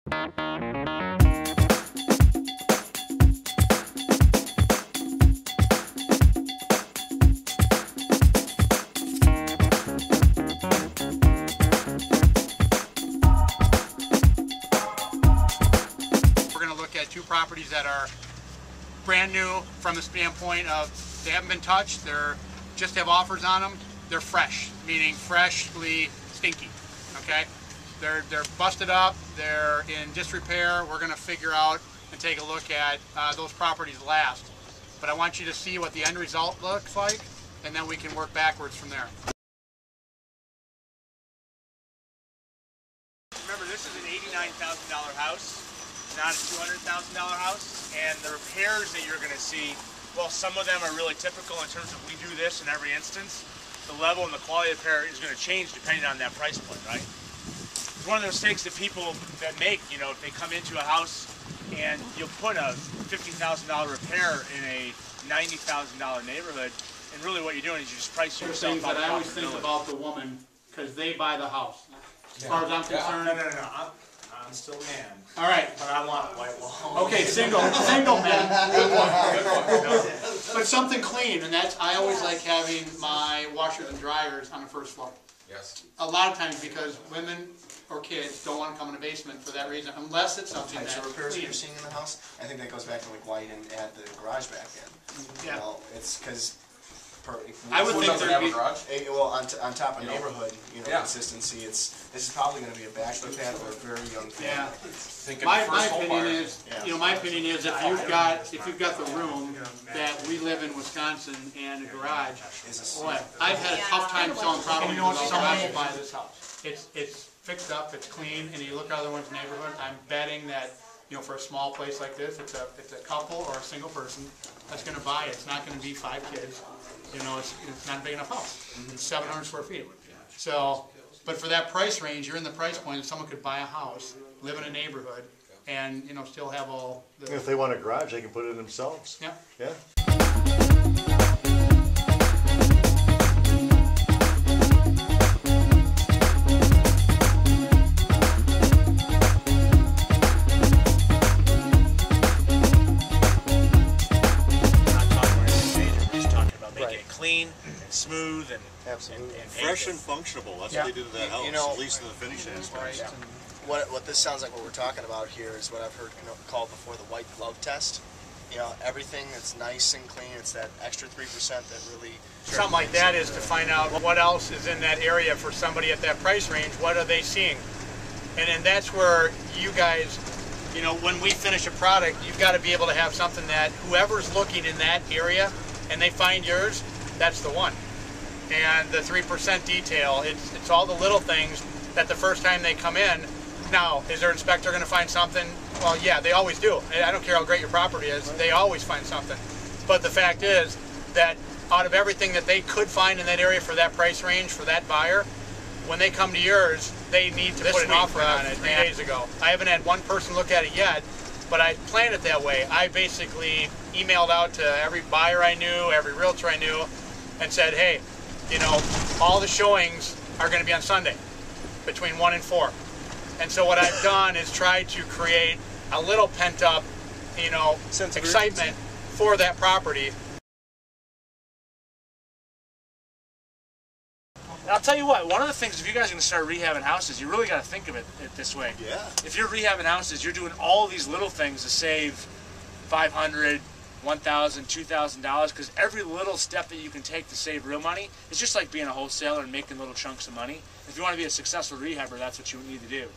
Two properties that are brand new from the standpoint of they haven't been touched, they're just have offers on them, they're fresh, meaning freshly stinky, okay? They're busted up, they're in disrepair. We're going to figure out and take a look at those properties last. But I want you to see what the end result looks like, and then we can work backwards from there. Remember, this is an $89,000 house. Not a $200,000 house, and the repairs that you're going to see, well, some of them are really typical in terms of we do this in every instance. The level and the quality of repair is going to change depending on that price point, right? It's one of those mistakes that people that make, you know, if they come into a house and you'll put a $50,000 repair in a $90,000 neighborhood, and really what you're doing is you just price yourself out of profitability. I always think about the woman because they buy the house. As far as I'm concerned. No. I'm still man. All right. But I want a white wall. Okay, single man. Good point. But something clean, and that's, I always like having my washers and dryers on the first floor. Yes. A lot of times because women or kids don't want to come in the basement for that reason, unless it's something types that's of repairs that clean. you're seeing in the house. I think that goes back to like why you didn't add the garage back in. Yeah. You know, it's because. I would think there'd be. Well, on top of neighborhood, yeah. Consistency. This is probably going to be a bachelor pad for a very young family. Yeah. My opinion is, my opinion is if you've got the room that we live in Wisconsin and a garage, boy, I've had a tough time selling property because someone will buy this house. It's fixed up, it's clean, and you look at other ones in the neighborhood. I'm betting that for a small place like this, it's a couple or a single person that's going to buy it. It's not going to be 5 kids. It's not a big enough house. It's 700 square feet. So, but for that price range, you're in the price point that someone could buy a house, live in a neighborhood, and still have all the. If they want a garage, they can put it in themselves. Yeah. Yeah. Clean and smooth and absolutely and fresh and functional. That's what they did to that house. At least in the finish aspect. Right. What this sounds like, what we're talking about here, is what I've heard called before the white glove test. Everything that's nice and clean. It's that extra 3% that really. Something like that is to find out what else is in that area for somebody at that price range. What are they seeing? And then that's where you guys, when we finish a product, you've got to be able to have something that whoever's looking in that area and they find yours, that's the one. And the 3% detail, it's all the little things that the first time they come in. Now, is their inspector going to find something? Well, yeah, they always do. I don't care how great your property is, they always find something. But the fact is that out of everything that they could find in that area for that price range, for that buyer, when they come to yours, they need to put an offer on it 3 days ago. I haven't had one person look at it yet, but I planned it that way. I basically emailed out to every buyer I knew, every realtor I knew, and said, hey, all the showings are going to be on Sunday between 1 and 4. And so what I've done is tried to create a little pent-up, excitement for that property. And I'll tell you what, one of the things, if you guys are going to start rehabbing houses, you really got to think of it this way. Yeah. If you're rehabbing houses, you're doing all these little things to save $500, $1,000, $2,000, because every little step that you can take to save real money is just like being a wholesaler and making little chunks of money. If you want to be a successful rehabber, that's what you need to do.